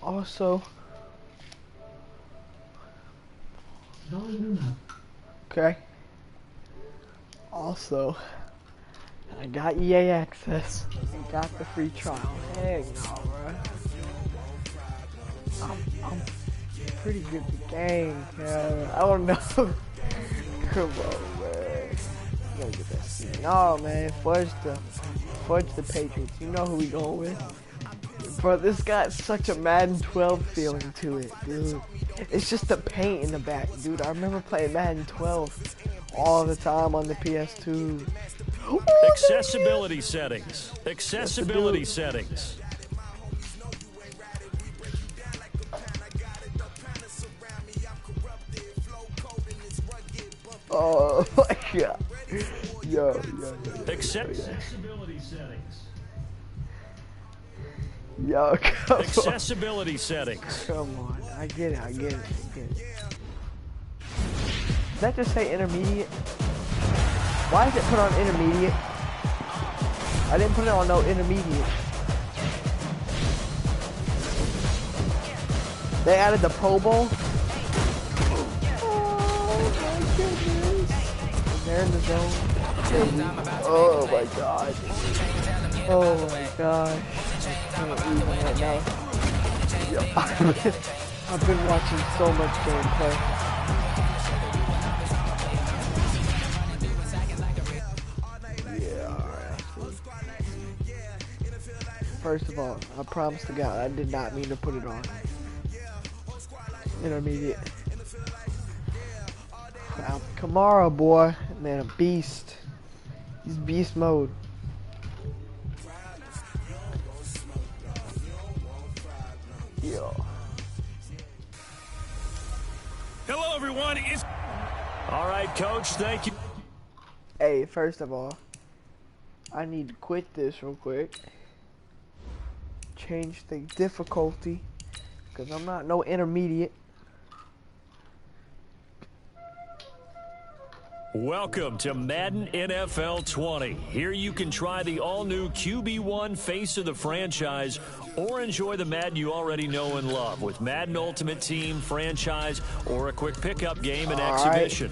Also, okay. Also, I got EA access. I got the free trial. Heck no, bro. I'm pretty good at the game, Kevin. I don't know. Come on, man. You gotta get that seat. No, man. Fudge the Patriots. You know who we going with. Bro, this got such a Madden 12 feeling to it, dude. It's just the paint in the back, dude. I remember playing Madden 12 all the time on the PS2. Accessibility settings. Accessibility settings. Oh my god. Yo. Accessibility settings. Yo, come Accessibility settings. Come on. I get it. Does that just say intermediate? Why is it put on intermediate? I didn't put it on no intermediate. They added the Pro Bowl? Oh my goodness. They're in the zone. Oh my god. Oh my gosh. I can't even right now. Yo, I've been watching so much gameplay. Yeah, alright. First of all, I promise to God, I did not mean to put it on. Intermediate. Kamara, boy. Man, a beast. He's beast mode. Yo. Hello, everyone. All right, Coach. Thank you. Hey, first of all, I need to quit this real quick. Change the difficulty, because I'm not no intermediate. Welcome to Madden NFL 20. Here you can try the all-new QB1 face of the franchise or enjoy the Madden you already know and love with Madden Ultimate Team, franchise, or a quick pickup game and exhibition.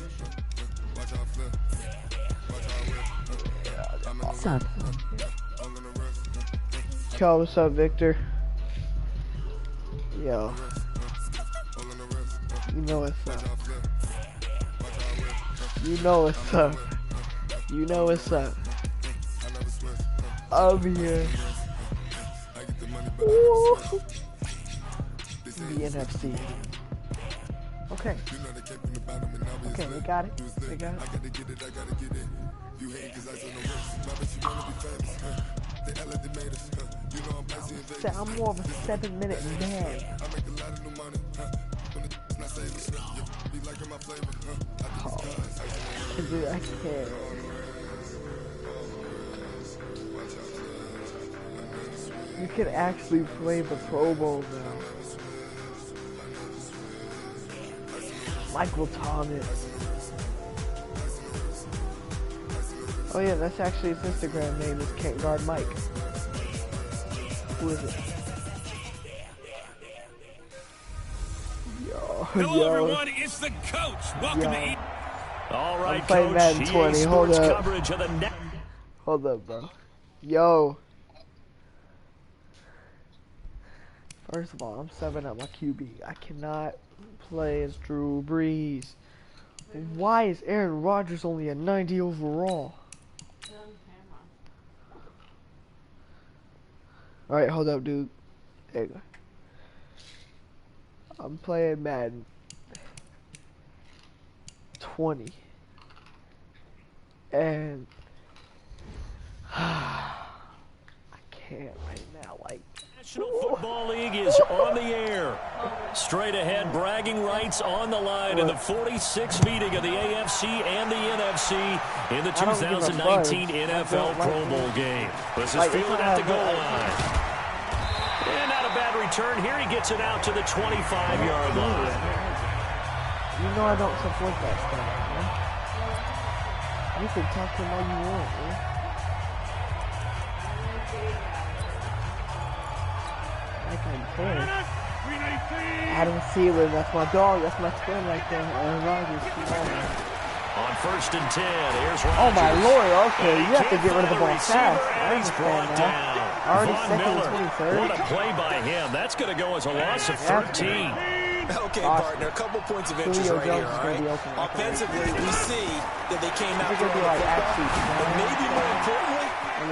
What's up? Yo, what's up, Victor? Yo. You know what's up. You know what's up. You know what's up. I'm here. Ooh. The NFC. Okay. Okay, they got it. They got it. I'm more of a 7-minute man. Oh, dude, I can't. You can actually play the Pro Bowl now. Michael Thomas. Oh yeah, that's actually his Instagram name is Can't Guard Mike. Who is it? Hello, everyone. It's the coach. Welcome to. All right, I'm playing Madden 20. Hold up. Coverage of the net. Hold up, bro. Yo. First of all, I'm 7 at my QB. I cannot play as Drew Brees. Why is Aaron Rodgers only a 90 overall? Alright, hold up, dude. There you go. I'm playing Madden 20. And I can't right now. Like, National Football League is on the air. Straight ahead, bragging rights on the line in the 46th meeting of the AFC and the NFC in the 2019 NFL Pro Bowl game. This is fielded at the goal line. And not a bad return. Here he gets it out to the 25-yard line. You know I don't support that stuff, man. You can talk to him all you want, man. Like I'm fair. Adam Thielen, that's my dog, that's my twin right there. Aaron Rodgers, on 1st and 10, here's Rodgers. Oh my lord, okay, you have to get rid of the ball fast. I understand that. Already second and 23rd. What a play by him. That's going to go as a loss of 13. Okay, partner, a couple points of interest right here, all right? Offensively, we see that they came out for the football, but maybe more importantly,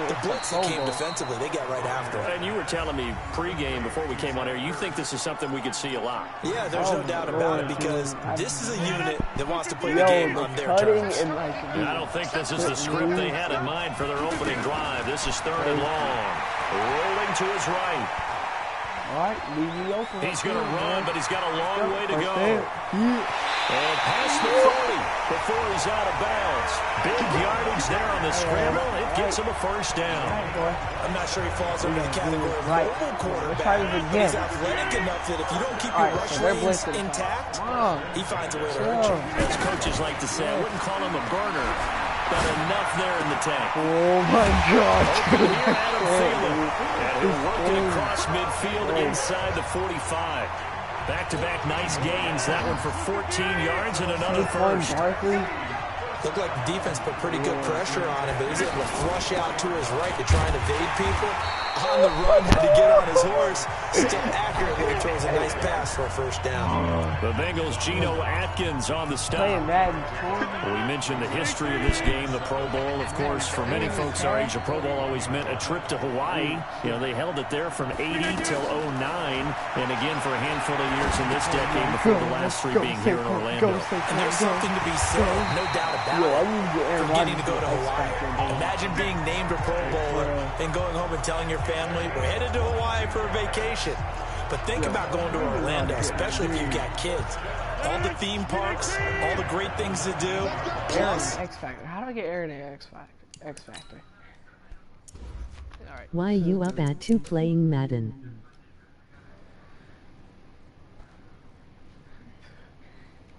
the blitz that came defensively, they got right after it. And you were telling me pregame before we came on air, you think this is something we could see a lot. Yeah, there's no doubt about it, because this is a unit that wants to play the game on their terms. I don't think this is the script they had in mind for their opening drive. This is 3rd and long. Rolling to his right. All right, leave me open. He's going to run, but he's got a long way to go. And past the 40 before he's out of bounds. Big yardage there on the scramble. It gets him a first down. I'm not sure he falls under the category of mobile quarterback, but he's athletic enough that if you don't keep your rush lanes intact, he finds a way to hurt you. As coaches like to say, I wouldn't call him a burner, but enough there in the tank. Oh my God. Over here, Adam Thielen. And he'll work it across midfield inside the 45. Back-to-back nice gains. That one for 14 yards and another first. Looked like the defense put pretty good pressure on him, but he's able to flush out to his right to try and evade people. On the run, had to get on his horse. Still accurately throws a nice pass for a first down. The Bengals' Geno Atkins on the stop. We mentioned the history of this game, the Pro Bowl. Of course, for many folks our age, the Pro Bowl always meant a trip to Hawaii. You know, they held it there from 80 till 09, and again for a handful of years in this decade before the last 3 being here in Orlando. And there's something to be said, no doubt about it, for getting to go to Hawaii. Imagine being named a Pro Bowler and going home and telling your family, we're headed to Hawaii for a vacation. But think about going to Orlando, especially if you've got kids. All the theme parks, all the great things to do. Plus, X Factor. How do I get Aaron an X Factor? All right. Why you up at 2 playing Madden?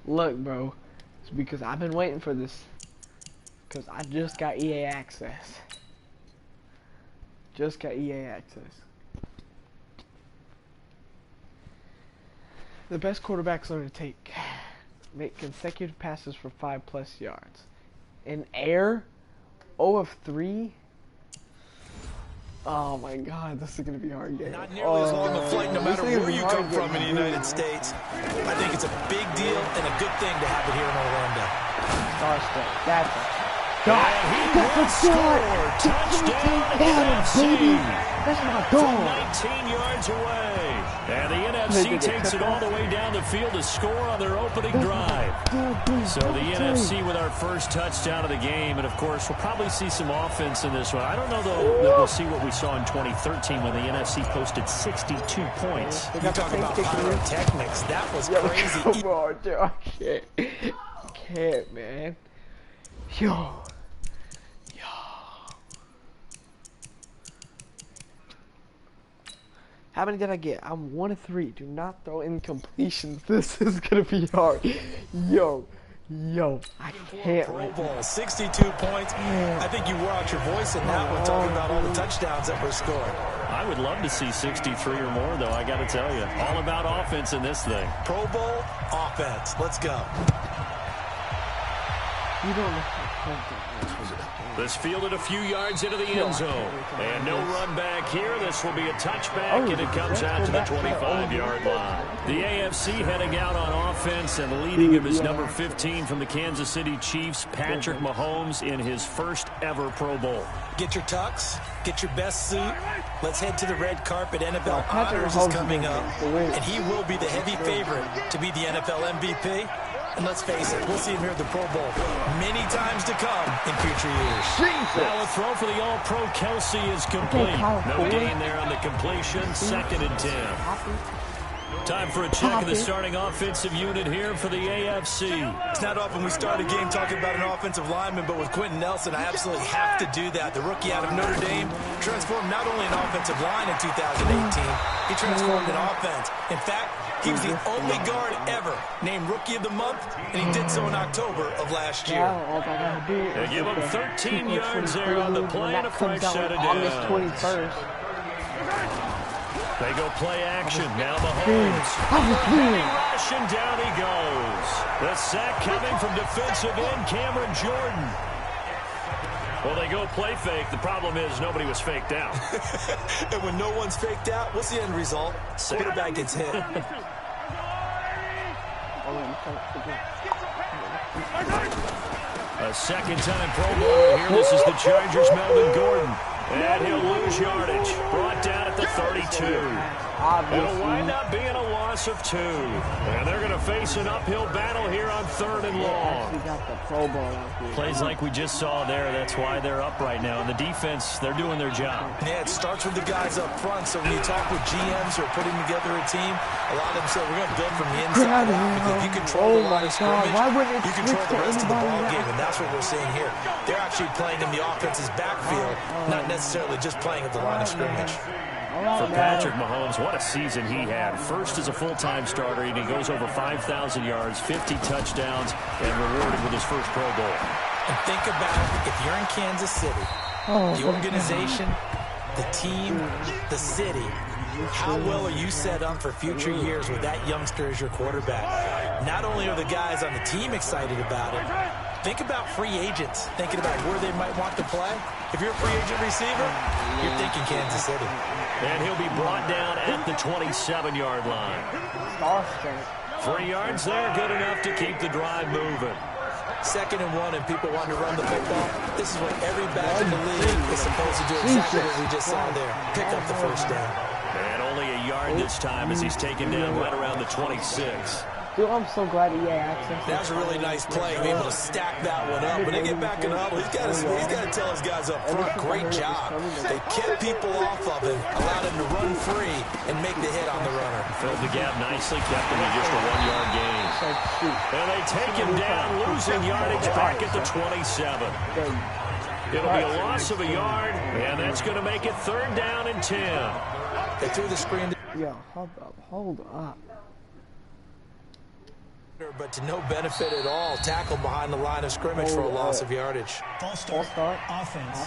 Look, bro, it's because I've been waiting for this. Because I just got EA access. Just got EA access. The best quarterbacks learn to make consecutive passes for 5+ yards. In air, 0 of 3. Oh my God, this is gonna be a hard game. Not nearly as long a flight, no matter where you come from in the United States. I think it's a big deal and a good thing to have it here in Orlando. That's it. God, that's a God! Touchdown, baby! That's my dog! 19 yards away. And the NFC takes it all the way down the field to score on their opening drive. So the NFC with our first touchdown of the game. And, of course, we'll probably see some offense in this one. I don't know, though, that we'll see what we saw in 2013 when the NFC posted 62 points. You talk about pyrotechnics. That was crazy. Come on, dude. I can't, man. Yo. How many did I get? I'm 1 of 3. Do not throw incompletions. This is gonna be hard. Yo, I can't. Pro Bowl, 62 points. I think you wore out your voice in that one, talking about all the touchdowns that were scored. I would love to see 63 or more, though. I got to tell you, all about offense in this thing. Pro Bowl offense. Let's go. You don't know how This fielded a few yards into the end zone. And no run back here. This will be a touchback, and it comes out to the 25-yard line. The AFC heading out on offense, and leading him is number 15 from the Kansas City Chiefs, Patrick Mahomes, in his first ever Pro Bowl. Get your tux, get your best suit. Let's head to the red carpet. NFL Honors is coming up, and he will be the heavy favorite to be the NFL MVP. And let's face it, we'll see him here at the Pro Bowl many times to come in future years. Now a throw for the All-Pro Kelsey is complete. No gain there on the completion. 2nd and 10. Time for a check of the starting offensive unit here for the AFC. It's not often we start a game talking about an offensive lineman, but with Quentin Nelson, I absolutely have to do that. The rookie out of Notre Dame transformed not only an offensive line in 2018, he transformed an offense. In fact, he was the only guard ever named Rookie of the Month, and he did so in October of last year. They give him 13 yards there on the play and a fresh set of downs. August 21st. They go play action. Now Mahomes. Heavy rush, and down he goes. The sack coming from defensive end Cameron Jordan. Well, they go play fake. The problem is nobody was faked out. And when no one's faked out, what's the end result? Quarterback gets hit. A second-time Pro Bowler here. This is the Chargers' Melvin Gordon. And he'll lose yardage. Brought down at the 32. It'll wind up being a loss of 2. And they're going to face an uphill battle here on 3rd and long. Plays like we just saw there. That's why they're up right now. And the defense, they're doing their job. Yeah, it starts with the guys up front. So when you talk with GMs who are putting together a team, a lot of them say, we're going to build from the inside out. Because you control the line of scrimmage, you control the rest of the ball game. And that's what we're seeing here. They're actually playing in the offense's backfield, not necessarily just playing at the line of scrimmage. For Patrick Mahomes, what a season he had. First as a full-time starter, and he goes over 5,000 yards, 50 touchdowns, and rewarded with his first Pro Bowl. And think about if you're in Kansas City, the organization, the team, the city, how well are you set up for future years with that youngster as your quarterback? Not only are the guys on the team excited about it, think about free agents, thinking about where they might want to play. If you're a free agent receiver, you're thinking Kansas City. And he'll be brought down at the 27-yard line. 3 yards there, good enough to keep the drive moving. 2nd and 1, and people want to run the football. This is what every back in the league is supposed to do, exactly what we just saw there. Pick up the first down. And only a yard this time as he's taken down right around the 26. Dude, I'm so glad he had access. That was a really nice play, being able to stack that one up. When they get back in the huddle, he's got to tell his guys up front, great job. They kept people off of him, allowed him to run free and make the hit on the runner. Filled the gap nicely, kept him to just a 1-yard gain. And they take him down, losing yardage back at the 27. It'll be a loss of a yard, and that's going to make it 3rd down and 10. They threw the screen. Yeah, hold up. But to no benefit at all. Tackled behind the line of scrimmage for a loss of yardage. False start. Offense.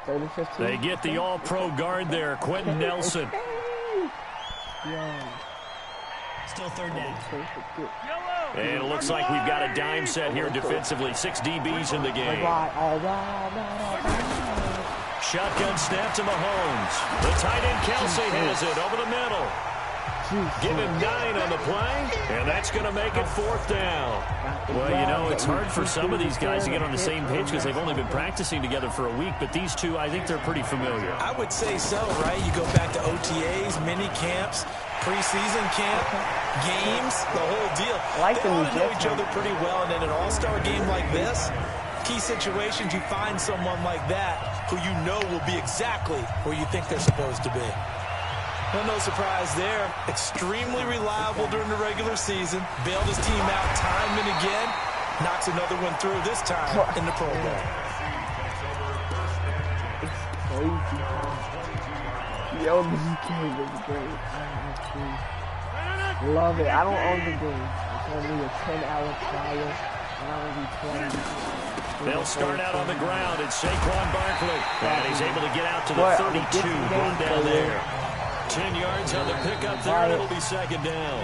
3rd and 15. They get the all-pro guard there, Quentin Nelson. Still 3rd down. And it looks like we've got a dime set here defensively. 6 DBs in the game. Shotgun snap to Mahomes. The tight end Kelsey has it over the middle. Give him 9 on the play, and that's going to make it 4th down. Well, you know, it's hard for some of these guys to get on the same page because they've only been practicing together for a week, but these two, I think they're pretty familiar. I would say so, right? You go back to OTAs, mini camps, preseason camp, games, the whole deal. They all know each other pretty well, and in an all-star game like this, key situations, you find someone like that who you know will be exactly where you think they're supposed to be. Well, no surprise there. Extremely reliable during the regular season. Bailed his team out time and again. Knocks another one through, this time in the Pro Bowl. Yo, this game is great. I love it. I don't own the game. It's only a 10-hour trial, and I'm going to be playing. They'll start out on the ground. It's Saquon Barkley. And he's able to get out to the 32. Brought down there. 10 yards on the pickup there, and it'll be 2nd down.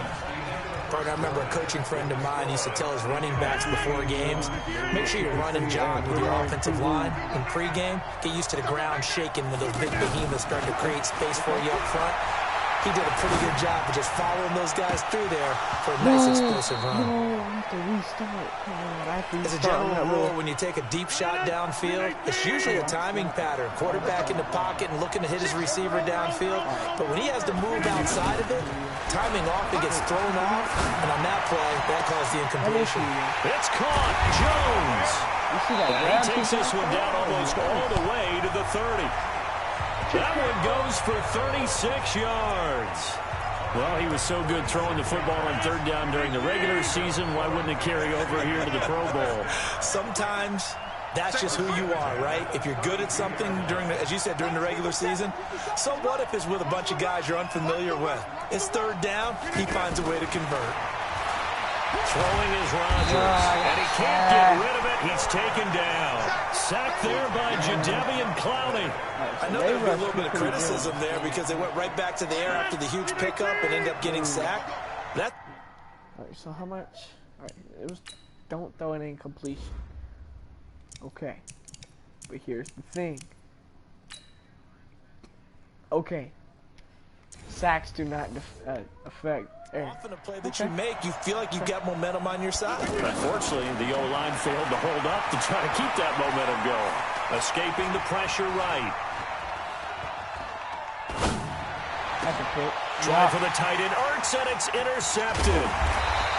Partner, I remember a coaching friend of mine used to tell his running backs before games, make sure you run and jog with your offensive line in pregame. Get used to the ground shaking when those big behemoths start to create space for you up front. He did a pretty good job of just following those guys through there for a nice explosive run. No, I have to restart. As a general rule, when you take a deep shot downfield, it's usually a timing pattern. Quarterback in the pocket and looking to hit his receiver downfield. But when he has to move outside of it, timing often gets thrown off. And on that play, that caused the incompletion. It's caught. Jones. He takes this one down almost all the way to the 30. That one goes for 36 yards. Well, he was so good throwing the football on third down during the regular season. Why wouldn't it carry over here to the Pro Bowl? Sometimes that's just who you are, right? If you're good at something during the, as you said, during the regular season, so what if it's with a bunch of guys you're unfamiliar with? It's third down. He finds a way to convert. Throwing is Rodgers, and he can't get rid of it. He's taken down. Sacked there by Jadeveon Clowney. I know there'll be a little bit of criticism there because they went right back to the air after the huge pickup and ended up getting sacked. All right, so how much? All right, it was don't throw an incompletion. Okay, but here's the thing. Okay, sacks do not affect. Often a play that you make, you feel like you've got momentum on your side. Unfortunately, the O-line failed to hold up to try to keep that momentum going. Escaping the pressure right. That's a pick. Try for the tight end. Ertz, and it's intercepted.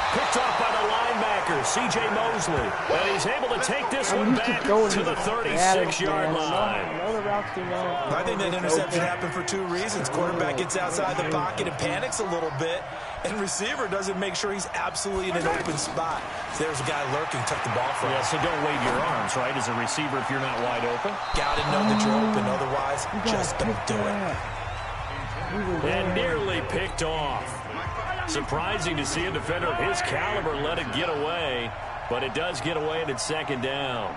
Picked off by the linebacker, C.J. Mosley. And he's able to take this one back to the 36-yard line. I think that interception happened for two reasons. Quarterback gets outside the pocket and panics a little bit, and receiver doesn't make sure he's absolutely in an open spot. So there's a guy lurking, took the ball from him. Yeah, so don't wave your arms, right, as a receiver if you're not wide open. Gotta know that you're open, otherwise just don't do it. And nearly picked off. Surprising to see a defender of his caliber let it get away, but it does get away and it's second down.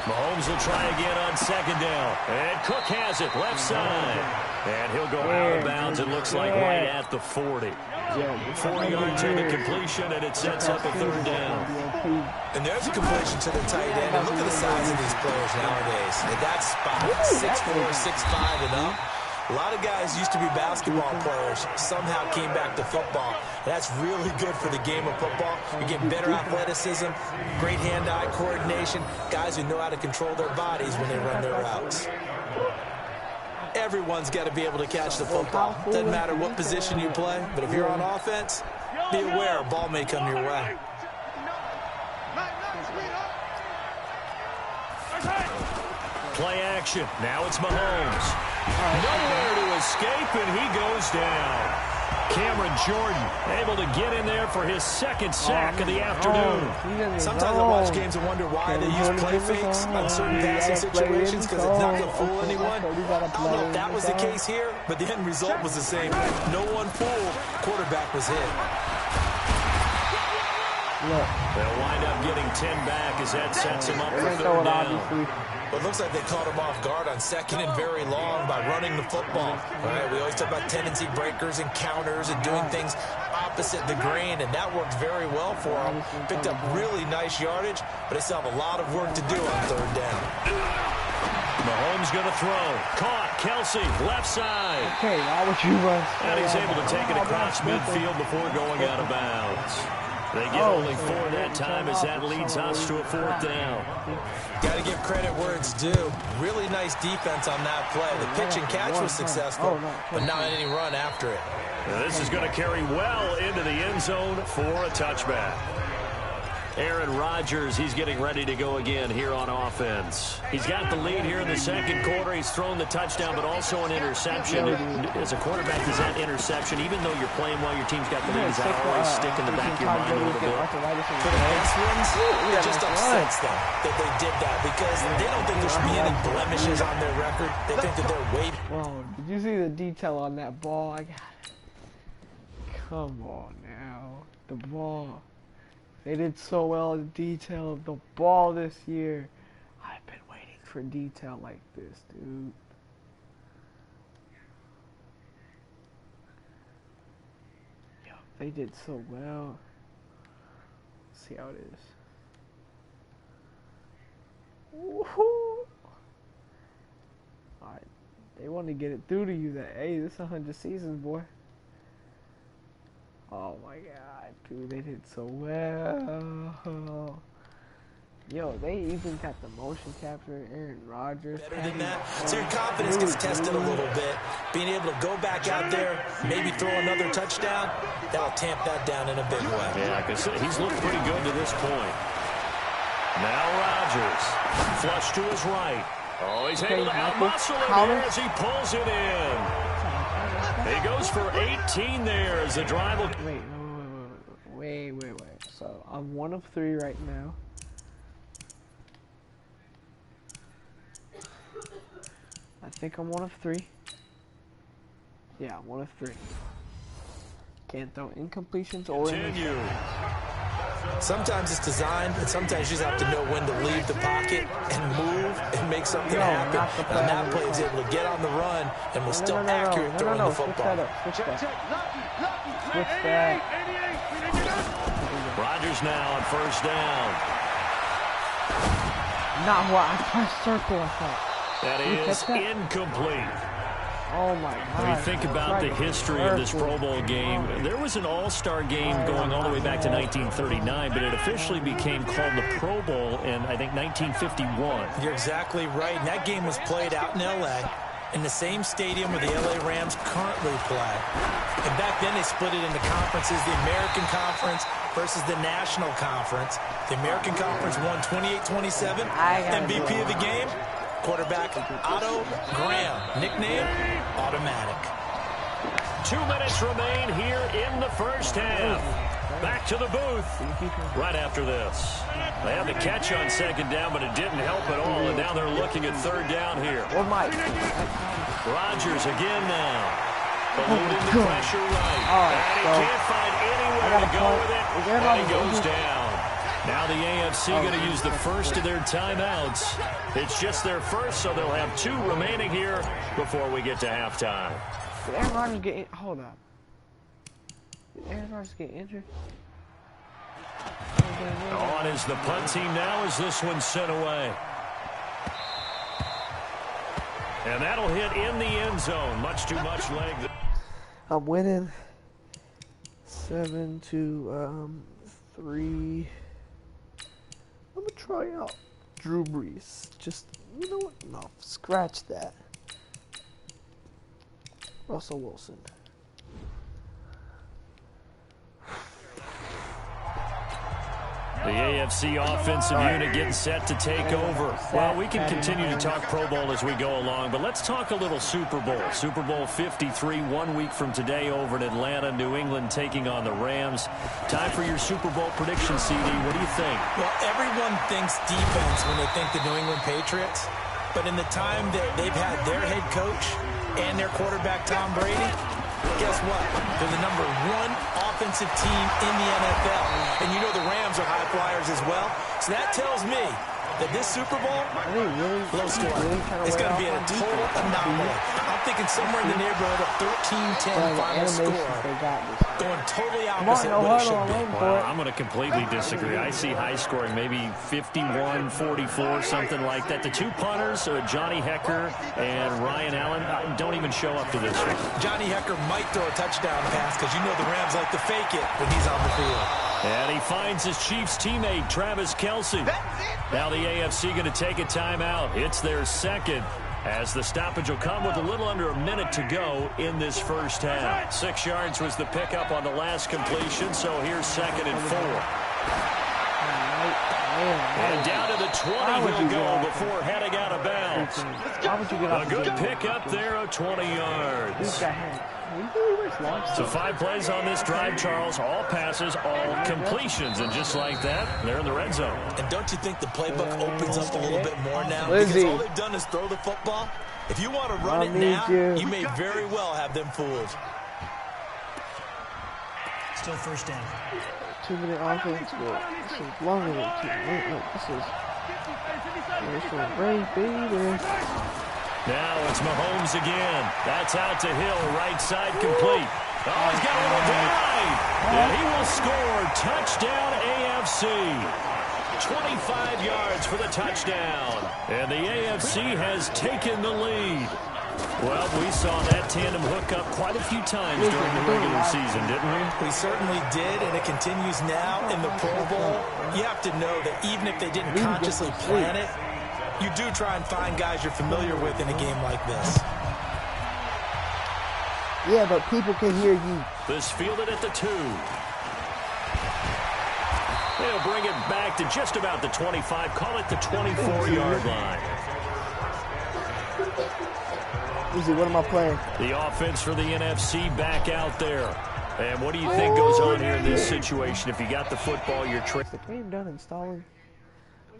Mahomes will try again on second down. And Cook has it, left side. And he'll go out of bounds, it looks like right at the 40. 4-yard to the completion, and it sets up a third down. And there's a completion to the tight end. And look at the size of these players nowadays. At that spot, 6'4", 6'5", and up. A lot of guys used to be basketball players, somehow came back to football. That's really good for the game of football. You're getting better athleticism, great hand-eye coordination, guys who know how to control their bodies when they run their routes. Everyone's got to be able to catch the football. Doesn't matter what position you play, but if you're on offense, be aware a ball may come your way. Play action. Now it's Mahomes. Nowhere to escape, and he goes down. Cameron Jordan able to get in there for his second sack of the afternoon. Sometimes I watch games and wonder why they use play fakes on certain passing situations because it's not going to fool anyone. I don't know if that was the case here, but the end result was the same. No one fooled. Quarterback was hit. They'll wind up getting 10 back as that sets him up for third down. But it looks like they caught him off guard on second and very long by running the football. All right, we always talk about tendency breakers and counters and doing things opposite the grain, and that worked very well for him. Picked up really nice yardage, but they still have a lot of work to do on third down. Mahomes going to throw. Caught. Kelsey, left side. Okay, why would you run? And he's able to take it across midfield before going out of bounds. They get only 4 that time as that leads us to a fourth down. Got to give credit where it's due. Really nice defense on that play. The pitch and catch was successful, but not any run after it. Now this is going to carry well into the end zone for a touchback. Aaron Rodgers, he's getting ready to go again here on offense. He's got the lead here in the second quarter. He's thrown the touchdown, but also an interception. As a quarterback, is that interception, even though you're playing while your team's got the lead, does that always stick in the back of your mind a little bit? For the best ones, it just upsets them that they did that because they don't think there should be any blemishes on their record. They think that they're way. Whoa, did you see the detail on that ball? I got it. Come on now. The ball. They did so well in detail of the ball this year. I've been waiting for detail like this, dude. Yo, they did so well. Let's see how it is. Woohoo! Alright, they want to get it through to you that, hey, this is 100 seasons, boy. Oh my god, dude, they did so well. Yo, they even got the motion capture, Aaron Rodgers. Better than that. So your confidence gets tested a little bit. Being able to go back out there, maybe throw another touchdown, that'll tamp that down in a big way. Yeah, because he's looked pretty good to this point. Now Rodgers, flush to his right. Oh, he's able to out-muscle it here as he pulls it in. He goes for 18 there as the drive will... Wait. So, I'm 1 of 3 right now. I think I'm 1 of 3. Yeah, I'm 1 of 3. Can't throw incompletions or Continue. Sometimes it's designed, and sometimes you just have to know when to leave the pocket and move and make something happen. And that play is able to get on the run and was still accurate throwing the football. Switch that. Rodgers now on first down. Not what I pressed circle, I thought. That is incomplete. Oh my God. When you think about the history of this Pro Bowl game, there was an all-star game going all the way back to 1939, but it officially became called the Pro Bowl in, I think, 1951. You're exactly right. And that game was played out in L.A. in the same stadium where the L.A. Rams currently play. And back then they split it into conferences, the American Conference versus the National Conference. The American Conference won 28-27. MVP of the game, quarterback Otto Graham, nickname Automatic. 2 minutes remain here in the first half. Back to the booth right after this. They had the catch on second down, but it didn't help at all, and now they're looking at third down here. Rodgers again now. Eluding the pressure right. And he can't find anywhere to go with it, and he goes down. Now the AFC going to use the first of their timeouts. It's just their first, so they'll have 2 remaining here before we get to halftime. Did Aaron Rodgers get hold up. Did Aaron Rodgers get injured? On is the punt team now as this one's sent away. And that'll hit in the end zone. Much too much leg. I'm winning 7-3. I'm gonna try out Drew Brees. Just, you know what? No, scratch that. Russell Wilson. The AFC offensive unit getting set to take over. Well, we can continue to talk Pro Bowl as we go along, but let's talk a little Super Bowl. Super Bowl 53, 1 week from today over in Atlanta, New England taking on the Rams. Time for your Super Bowl prediction, CD. What do you think? Well, everyone thinks defense when they think the New England Patriots, but in the time that they've had their head coach and their quarterback, Tom Brady, guess what? They're the #1 offensive team in the NFL. And you know the Rams are high flyers as well. So that tells me that this Super Bowl, low score, is going to be a total anomaly. I'm thinking somewhere in the neighborhood of 13-10 final score. Going totally opposite what it should be. Well, I'm going to completely disagree. I see high scoring, maybe 51-44, something like that. The 2 punters, Johnny Hecker and Ryan Allen, don't even show up to this one. Johnny Hecker might throw a touchdown pass because you know the Rams like to fake it when he's on the field. And he finds his Chiefs teammate, Travis Kelce. Now the AFC going to take a timeout. It's their second, as the stoppage will come with a little under a minute to go in this first half. 6 yards was the pickup on the last completion, so here's 2nd and 4. And down to the 20 he'll go before heading out of bounds. A good pickup there of 20 yards. So 5 plays on this drive, Charles. All passes, all completions. And just like that, they're in the red zone. And don't you think the playbook opens up a little bit more now? Because all they've done is throw the football. If you want to run it now, you may very well have them fooled. Still first down. 2-minute offense. This is longer than 2 minutes. This is great, baby. Now it's Mahomes again. That's out to Hill, right side complete. Oh, he's got a little dive. And he will score. Touchdown AFC. 25 yards for the touchdown. And the AFC has taken the lead. Well, we saw that tandem hook up quite a few times during the regular season, didn't we? We certainly did, and it continues now in the Pro Bowl. You have to know that even if they didn't consciously plan it, you do try and find guys you're familiar with in a game like this. Yeah, but people can hear you. This fielded at the 2. They'll bring it back to just about the 25. Call it the 24-yard line. Uzi, what am I playing? The offense for the NFC back out there. And what do you think goes on here in this situation? If you got the football, you're Is the game done installing?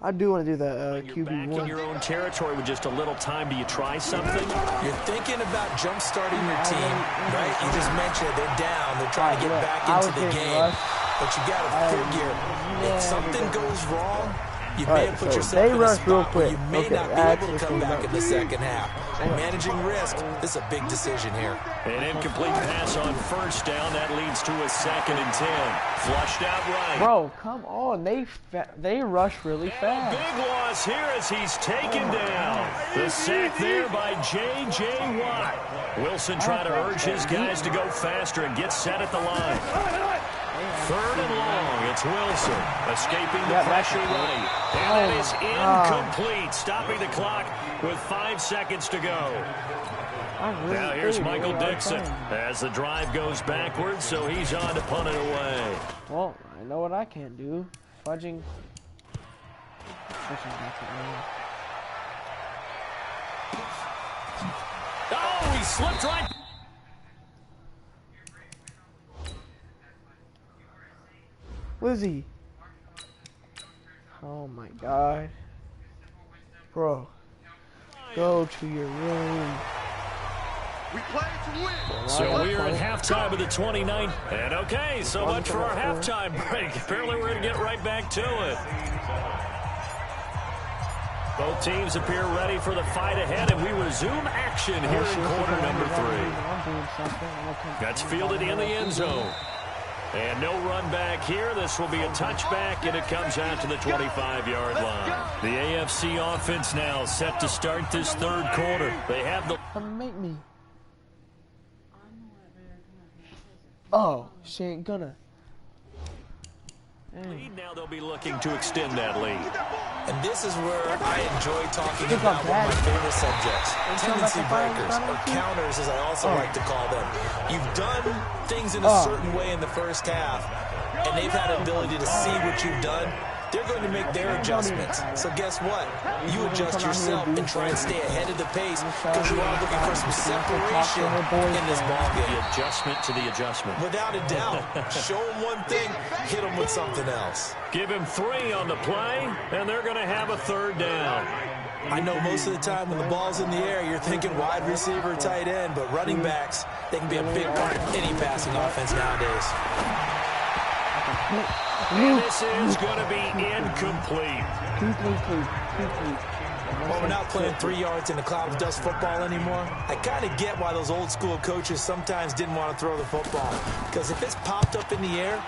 I do want to do the You're back QB1. in your own territory with just a little time. Do you try something? You're thinking about jump-starting your team, right? You just mentioned they're down. They're trying to get back into the game. But you got to figure, if something goes wrong, you may have put yourself in a spot where you may not be able to come back in the second half. Managing risk, this is a big decision here. An incomplete pass on first down. That leads to a 2nd and 10. Flushed out right. Bro, come on. They rush really fast. Big loss here as he's taken down. The sack there by J.J. Watt. Wilson trying to urge his guys to go faster and get set at the line. 3rd and long. It's Wilson escaping the pressure right. And that is incomplete. Stopping the clock with 5 seconds to go. Now here's Michael Dixon as the drive goes backwards, so he's on to punt it away. Well, I know what I can't do. Fudging. Oh, he slipped right. Lizzie. Oh my God. Bro. Go to your room. We play to win. So we are at halftime of the 29th. And okay, so much for our halftime break. Apparently we're going to get right back to it. Both teams appear ready for the fight ahead, and we resume action here in quarter number 3. That's fielded in the end zone. And no run back here. This will be a touchback, and it comes out to the 25-yard line. The AFC offense now set to start this 3rd quarter. They have the... Make me. Oh, she ain't gonna. lead. Now they'll be looking to extend that lead. And this is where I enjoy talking about one of my favorite subjects, tendency breakers, or counters as I also like to call them. You've done things in a certain way in the first half, and they've had an ability to see what you've done. They're going to make their adjustments. So guess what? You adjust yourself and try and stay ahead of the pace because you are looking for some separation in this ballgame. The adjustment to the adjustment. Without a doubt. Show them one thing, hit them with something else. Give him 3 on the play, and they're going to have a 3rd down. I know most of the time when the ball's in the air, you're thinking wide receiver, tight end, but running backs, they can be a big part of any passing offense nowadays. And this is going to be incomplete. Well, we're not playing 3 yards in a cloud of dust football anymore. I kind of get why those old school coaches sometimes didn't want to throw the football. Because if it's popped up in the air,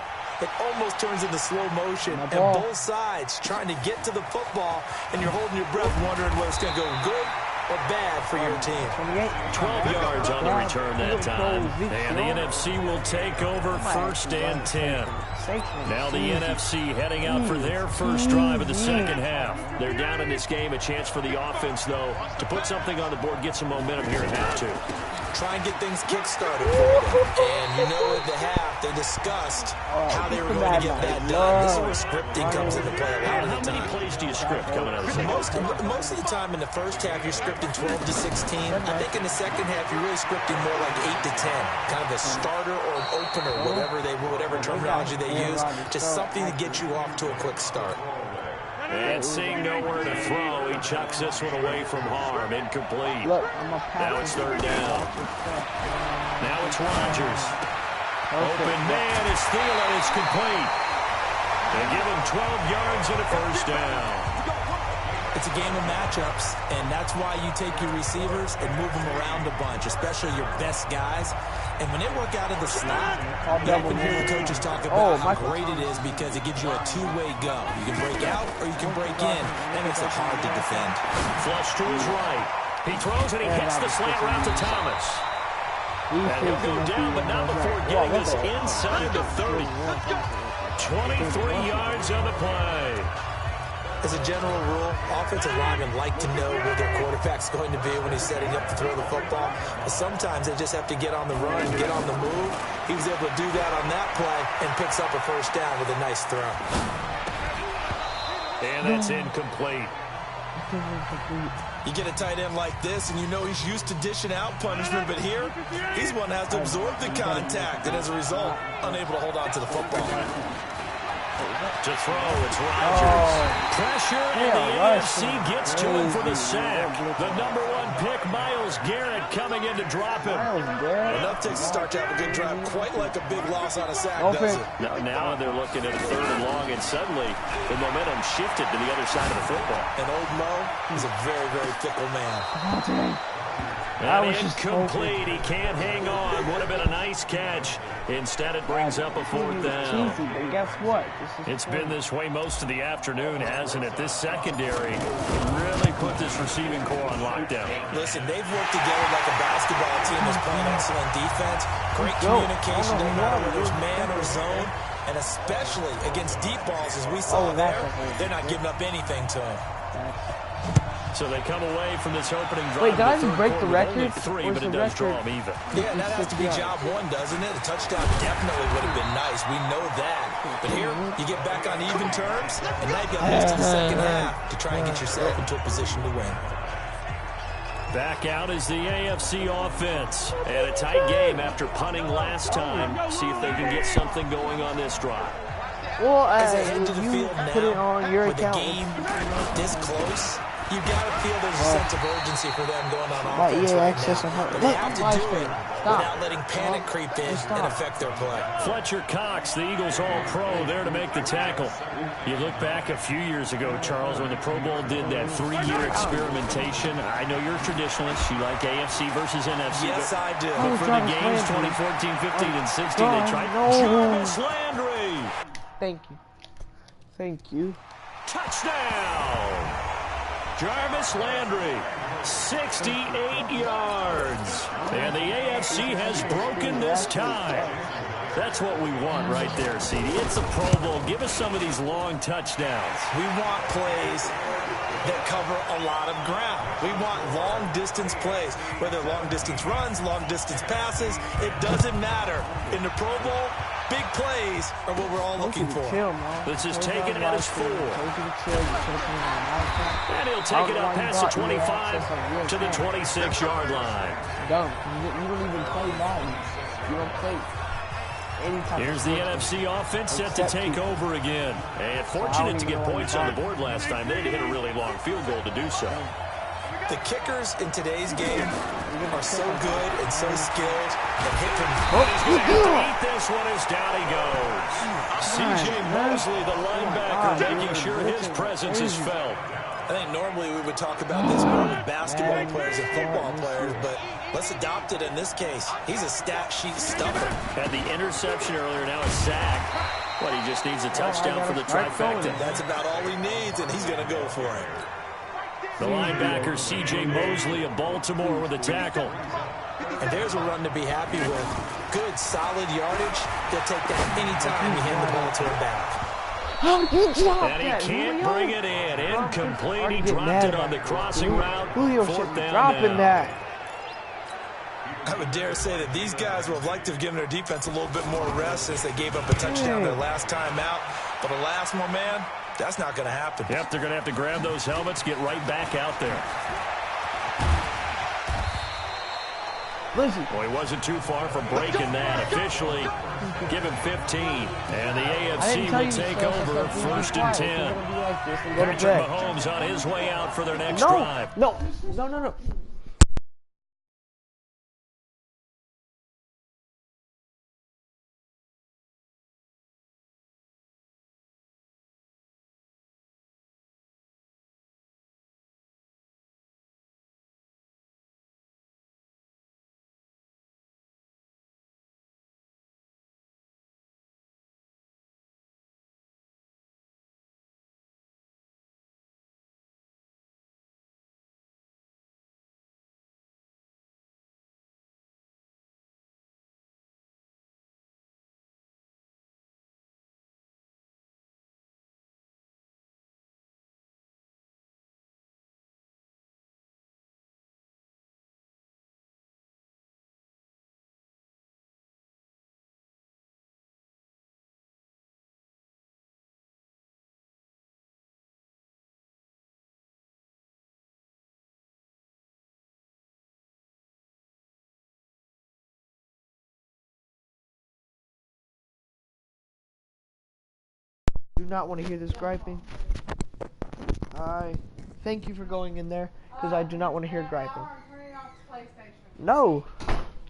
it almost turns into slow motion. And both sides trying to get to the football, and you're holding your breath wondering whether it's going to go good or bad for your team. 12 yards on the return that time. And the NFC will take over 1st and 10. Now the NFC heading out for their first drive of the second half. They're down in this game. A chance for the offense, though, to put something on the board, get some momentum here at half 2. Try and get things kick-started for them. And you know at the half, they discussed how they were going to get that done. This is where scripting comes into play a lot of the time. How many plays do you script coming out of the second half? Most of the time in the first half, you're scripting 12 to 16. I think in the second half, you're really scripting more like 8 to 10. Kind of a starter or an opener, whatever terminology they use. Just something to get you off to a quick start. And seeing nowhere to throw, he chucks this one away from harm. Incomplete. Now it's 3rd down. Now it's Rodgers. Open man is Thielen. It's complete. They give him 12 yards and a 1st down. It's a game of matchups, and that's why you take your receivers and move them around a bunch, especially your best guys. And when they work out of the slot, you often hear the coaches talk about how great it is because it gives you a two-way go. You can break out or you can break in. That makes it hard to defend. Flush to his right. He throws and he hits the slant route to Thomas. And he'll go down, but not before getting this inside the 30. 23 yards on the play. As a general rule, offensive linemen like to know where their quarterback's going to be when he's setting up to throw the football. But sometimes they just have to get on the run, get on the move. He was able to do that on that play and picks up a 1st down with a nice throw. And that's incomplete. You get a tight end like this, and you know he's used to dishing out punishment, but here, he's one that has to absorb the contact, and as a result, unable to hold on to the football. To throw, it's Rodgers. Pressure, and the AFC gets to him for the sack. The number 1 pick, Myles Garrett, coming in to drop him. Enough takes to start to have a good drive, quite like a big loss on a sack, does it? Now they're looking at a 3rd and long, and suddenly the momentum shifted to the other side of the football. And old Mo is a very, very fickle man. And incomplete. He can't hang on. Would have been a nice catch. Instead, it brings up a 4th down. Cheesy, but guess what? It's been this way most of the afternoon, hasn't it? This secondary really put this receiving core on lockdown. Listen, they've worked together like a basketball team that's playing excellent defense. Great communication, doesn't matter whether it's man or zone. And especially against deep balls, as we saw there, they're not giving up anything to him. So they come away from this opening drive. Wait, did I just break the record? 3, but it does draw them even. Yeah, that has to be job 1, doesn't it? A touchdown definitely would have been nice. We know that. But here, you get back on even terms, and now you've got most of the second half to try and get yourself into a position to win. Back out is the AFC offense. And a tight game after punting last time. See if they can get something going on this drive. Well, as they head to the field put now, it on your with account. the game this close, you got to feel there's a sense of urgency for them going on offense right now. But they have to do it without letting panic creep in and affect their play. Fletcher Cox, the Eagles All-Pro, there to make the tackle. You look back a few years ago, Charles, when the Pro Bowl did that 3-year experimentation. I know you're a traditionalist. You like AFC versus NFC. Yes, I do. But for the games 2014, 15, and 16, they tried Jarvis Landry. Thank you. Thank you. Touchdown! Jarvis Landry, 68 yards. And the AFC has broken this tie. That's what we want right there, CD. It's a Pro Bowl. Give us some of these long touchdowns. We want plays that cover a lot of ground. We want long-distance plays, whether long-distance runs, long-distance passes. It doesn't matter. In the Pro Bowl, big plays are what we're all looking for. This is taken at his 4. And he'll take it up past the 25 to the 26-yard line. Dumb. You don't even play Madden. You don't play. Here's the NFC offense set to take over again. And fortunate to get points on the board last time. They had to hit a really long field goal to do so. The kickers in today's game are so good and so skilled and hit from... He's going to have to eat this one as down he goes. C.J. Mosley, the linebacker, making sure his presence is felt. I think normally we would talk about this more with basketball players and football players, but let's adopt it in this case. He's a stat sheet stuffer. Had the interception earlier, now a sack. But he just needs a touchdown for the trifecta. That's about all he needs, and he's going to go for it. The linebacker, C.J. Mosley of Baltimore with a tackle. And there's a run to be happy with. Good, solid yardage. They'll take that anytime you hand the ball to him back. Oh, good job. And he can't bring it in. Incomplete. He dropped it on the crossing route. Fourth down dropping that. I would dare say that these guys would have liked to have given their defense a little bit more rest since they gave up a touchdown their last time out. But alas, my man, that's not going to happen. Yep, they're going to have to grab those helmets, get right back out there. Listen. Well, he wasn't too far from breaking that. Officially, give him 15. And the AFC will take over 1st and 10. Patrick Mahomes on his way out for their next drive. No. not want to hear this griping. I thank you for going in there, because I do not want to hear griping. No,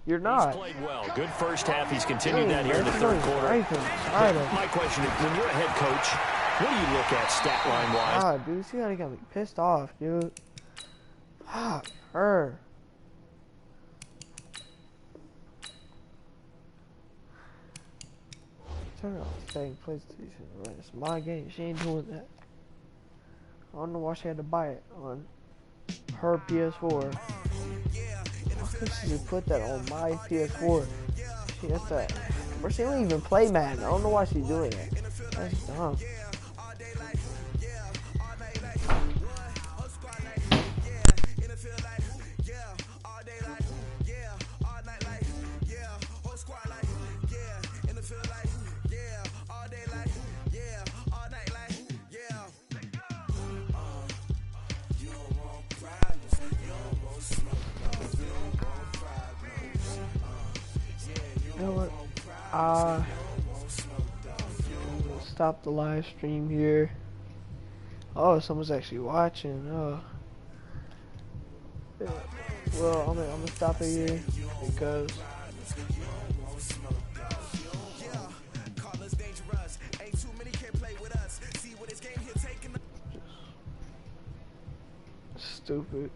you're not. He's played well. Good first half. He's continued that here in the third quarter. My question is, when you're a head coach, what do you look at stat line wise? God, dude, see how he got me pissed off, dude. Fuck her. Turn off saying PlayStation. Right, it's my game. She ain't doing that. I don't know why she had to buy it on her PS4. Why couldn't she just put that on my PS4? She has that. Bro, she don't even play Madden. I don't know why she's doing that. That's dumb. You know what? Stop the live stream here. Oh, someone's actually watching. Oh. Yeah. Well, I'm gonna stop it here because stupid.